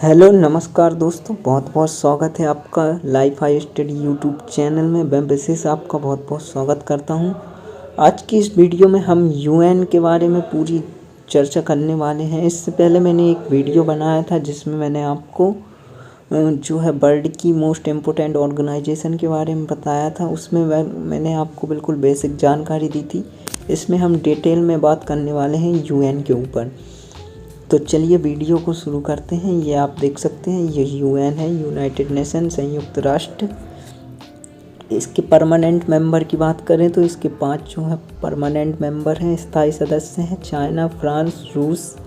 Hello नमस्कार दोस्तों, बहुत बहुत स्वागत है आपका life high study YouTube channel में। मैं विशेष आपका बहुत बहुत स्वागत करता हूं। आज की इस वीडियो में हम यूएन के बारे में पूरी चर्चा करने वाले हैं। इससे पहले मैंने एक वीडियो बनाया था जिसमें मैंने आपको जो है वर्ल्ड की मोस्ट इम्पोर्टेंट ऑर्गेनाइजेशन के बारे में बताया था। उसमें मैंने आपको बिल्कुल बेसिक जानकारी दी थी। इसमें हम डिटेल में बात करने वाले हैं यूएन के ऊपर। तो चलिए वीडियो को शुरू करते हैं। ये आप देख सकते हैं, ये यूएन है, यूनाइटेड नेशन, संयुक्त राष्ट्र। इसके परमानेंट मेंबर की बात करें तो इसके 5 जो है परमानेंट मेंबर हैं, स्थायी सदस्य हैं। चाइना, फ्रांस, रूस,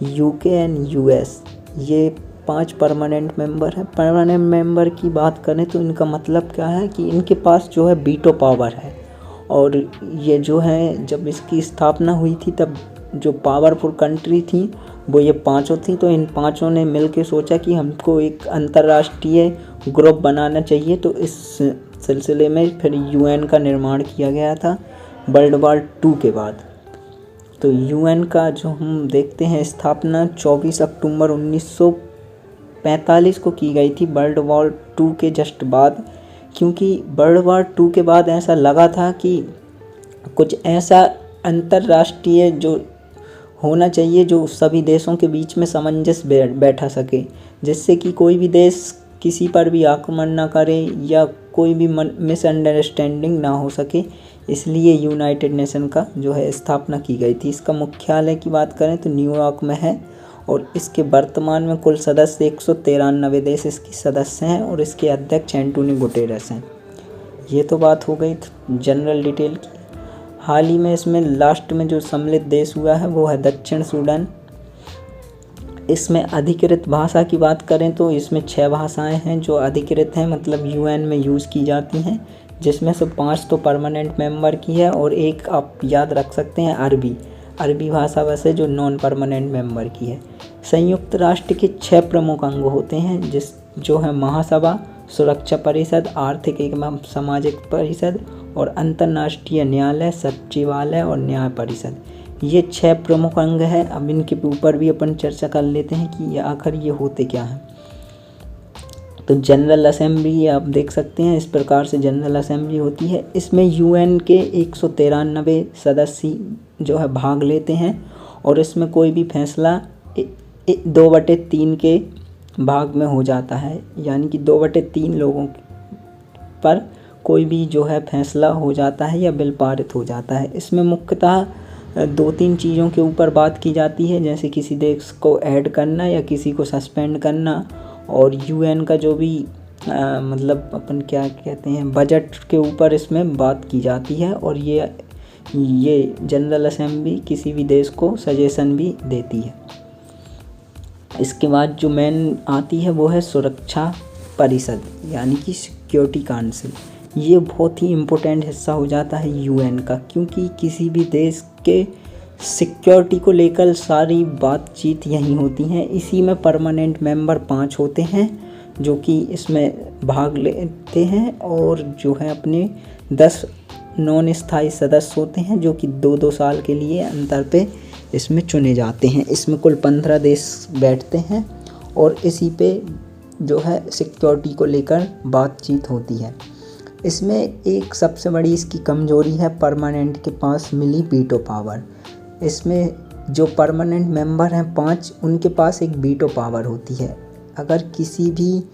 यूके एंड यूएस, ये 5 परमानेंट मेंबर हैं। परमानेंट मेंबर की बात करें तो इनका मतलब क्या है कि इनके पास जो है वीटो पावर है। और ये जो है जब इसकी स्थापना हुई थी तब जो पावरफुल कंट्री थी वो ये 5 थी। तो इन 5 ने मिलके सोचा कि हमको एक अंतर्राष्ट्रीय ग्रुप बनाना चाहिए। तो इस सिलसिले में फिर यूएन का निर्माण किया गया था वर्ल्ड वॉर 2 के बाद। तो यूएन का जो हम देखते हैं स्थापना 24 अक्टूबर 1945 को की गई थी, वर्ल्ड वॉर 2 के जस्ट बाद। क्योंकि वर्ल्ड वॉर 2 के बाद ऐसा लगा था कि कुछ ऐसा अंतर्राष्ट्रीय जो होना चाहिए जो सभी देशों के बीच में सामंजस्य बैठा सके, जिससे कि कोई भी देश किसी पर भी आक्रमण ना करे या कोई भी मिसअंडरस्टैंडिंग ना हो सके। इसलिए यूनाइटेड नेशन का जो है स्थापना की गई थी। इसका मुख्यालय की बात करें तो न्यूयॉर्क में है और इसके वर्तमान में कुल सदस्य 193 देश इसके सदस्य हैं और इसके अध्यक्ष एंटोनियो गुटेरेस हैं। ये तो बात हो गई जनरल डिटेल की। हाल ही में इसमें लास्ट में जो सम्मिलित देश हुआ है वो है दक्षिण सूडान। इसमें अधिकृत भाषा की बात करें तो इसमें 6 भाषाएं हैं जो अधिकृत हैं, मतलब यूएन में यूज़ की जाती हैं, जिसमें से 5 तो परमानेंट मेंबर की है और एक आप याद रख सकते हैं अरबी भाषा वैसे जो नॉन परमानेंट मेंबर की है। संयुक्त राष्ट्र के 6 प्रमुख अंग होते हैं जो है महासभा, सुरक्षा परिषद, आर्थिक एवं सामाजिक परिषद और अंतर्राष्ट्रीय न्यायालय, सचिवालय और न्याय परिषद। ये 6 प्रमुख अंग हैं। अब इनके ऊपर भी अपन चर्चा कर लेते हैं कि आखिर ये होते क्या हैं। तो जनरल असेंबली आप देख सकते हैं, इस प्रकार से जनरल असेंबली होती है। इसमें यूएन के 193 सदस्य जो है भाग लेते हैं और इसमें कोई भी फैसला 2/3 के भाग में हो जाता है, यानी कि 2/3 लोगों पर कोई भी जो है फैसला हो जाता है या बिल पारित हो जाता है। इसमें मुख्यतः 2-3 चीज़ों के ऊपर बात की जाती है, जैसे किसी देश को ऐड करना या किसी को सस्पेंड करना। और यूएन का जो भी मतलब अपन क्या कहते हैं बजट के ऊपर इसमें बात की जाती है। और ये जनरल असेंबली किसी भी देश को सजेशन भी देती है। इसके बाद जो मेन आती है वो है सुरक्षा परिषद, यानी कि सिक्योरिटी काउंसिल। ये बहुत ही इम्पोर्टेंट हिस्सा हो जाता है यूएन का, क्योंकि किसी भी देश के सिक्योरिटी को लेकर सारी बातचीत यहीं होती हैं। इसी में परमानेंट मेंबर 5 होते हैं जो कि इसमें भाग लेते हैं और जो है अपने 10 नॉन स्थायी सदस्य होते हैं जो कि 2-2 साल के लिए अंतर पे इसमें चुने जाते हैं। इसमें कुल 15 देश बैठते हैं और इसी पे जो है सिक्योरिटी को लेकर बातचीत होती है। इसमें एक सबसे बड़ी इसकी कमजोरी है परमानेंट के पास मिली वीटो पावर। इसमें जो परमानेंट मेंबर हैं 5, उनके पास एक वीटो पावर होती है। अगर किसी भी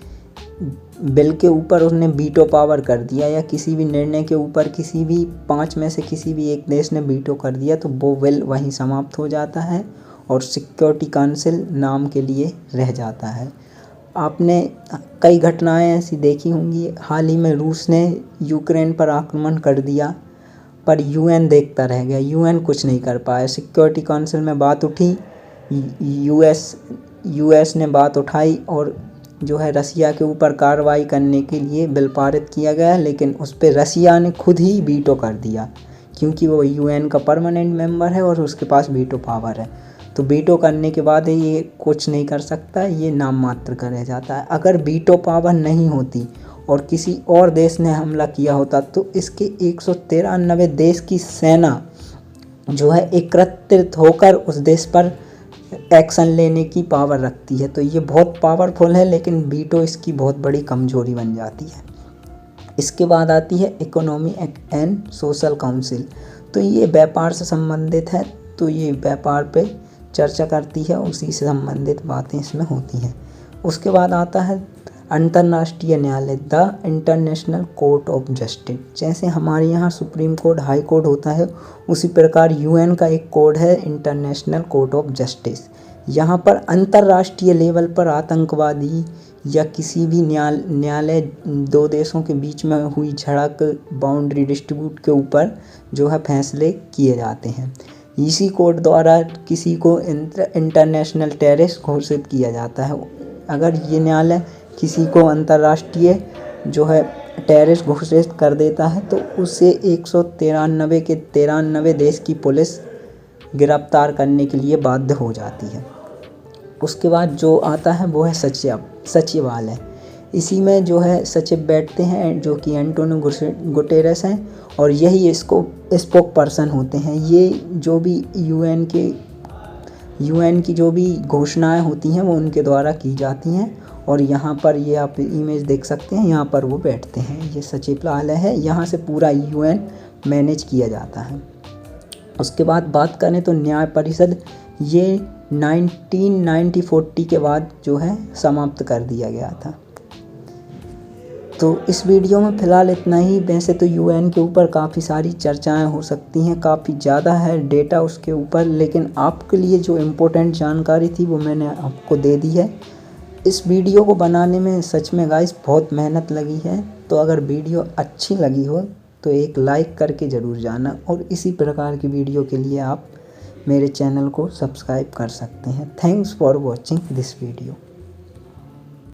बिल के ऊपर उसने वीटो पावर कर दिया या किसी भी निर्णय के ऊपर किसी भी 5 में से किसी भी एक देश ने वीटो कर दिया तो वो बिल वहीं समाप्त हो जाता है और सिक्योरिटी काउंसिल नाम के लिए रह जाता है। आपने कई घटनाएं ऐसी देखी होंगी। हाल ही में रूस ने यूक्रेन पर आक्रमण कर दिया पर यूएन देखता रह गया, यूएन कुछ नहीं कर पाया। सिक्योरिटी काउंसिल में बात उठी, यूएस ने बात उठाई और जो है रसिया के ऊपर कार्रवाई करने के लिए बिल पारित किया गया, लेकिन उस पर रसिया ने खुद ही वीटो कर दिया क्योंकि वो यूएन का परमानेंट मेंबर है और उसके पास वीटो पावर है। तो वीटो करने के बाद ये कुछ नहीं कर सकता, ये नाम मात्र का रह जाता है। अगर वीटो पावर नहीं होती और किसी और देश ने हमला किया होता तो इसके 193 देश की सेना जो है एकत्रित होकर उस देश पर एक्शन लेने की पावर रखती है। तो ये बहुत पावरफुल है, लेकिन वीटो इसकी बहुत बड़ी कमजोरी बन जाती है। इसके बाद आती है इकोनॉमी एंड सोशल काउंसिल। तो ये व्यापार से संबंधित है, तो ये व्यापार पे चर्चा करती है, उसी से संबंधित बातें इसमें होती हैं। उसके बाद आता है अंतर्राष्ट्रीय न्यायालय, the international court of justice. जैसे हमारे यहाँ सुप्रीम कोर्ट, हाई कोर्ट होता है, उसी प्रकार यूएन का एक कोड है, इंटरनेशनल कोर्ट ऑफ जस्टिस। यहाँ पर अंतर्राष्ट्रीय लेवल पर आतंकवादी या किसी भी न्यायालय दो देशों के बीच में हुई झड़प, बाउंड्री डिस्प्यूट के ऊपर जो है फैसले किए जाते हैं। इसी कोर्ट द्वारा किसी को इंटरनेशनल टेररिस्ट घोषित किया जाता है। अगर ये न्यायालय किसी को अंतर्राष्ट्रीय जो है टेररिस्ट घोषित कर देता है, तो उसे 193 के 93 देश की पुलिस गिरफ्तार करने के लिए बाध्य हो जाती है। उसके बाद जो आता है वो है सचिवालय। इसी में जो है सचिव बैठते हैं, जो कि एंटोनियो गुटेरेस हैं, और यही इसको स्पोक पर्सन होते हैं। ये जो भी यूएन की जो भी घोषणाएं होती हैं वो उनके द्वारा की जाती हैं। और यहाँ पर ये आप इमेज देख सकते हैं, यहाँ पर वो बैठते हैं। ये सचिवालय है, यहाँ से पूरा यूएन मैनेज किया जाता है। उसके बाद बात करें तो न्याय परिषद, ये 1940 के बाद जो है समाप्त कर दिया गया था। तो इस वीडियो में फ़िलहाल इतना ही। वैसे तो यूएन के ऊपर काफ़ी सारी चर्चाएं हो सकती हैं, काफ़ी ज़्यादा है डेटा उसके ऊपर, लेकिन आपके लिए जो इम्पोर्टेंट जानकारी थी वो मैंने आपको दे दी है। इस वीडियो को बनाने में सच में गाइस बहुत मेहनत लगी है। तो अगर वीडियो अच्छी लगी हो तो एक लाइक करके ज़रूर जाना, और इसी प्रकार की वीडियो के लिए आप मेरे चैनल को सब्सक्राइब कर सकते हैं। Thanks for watching this video.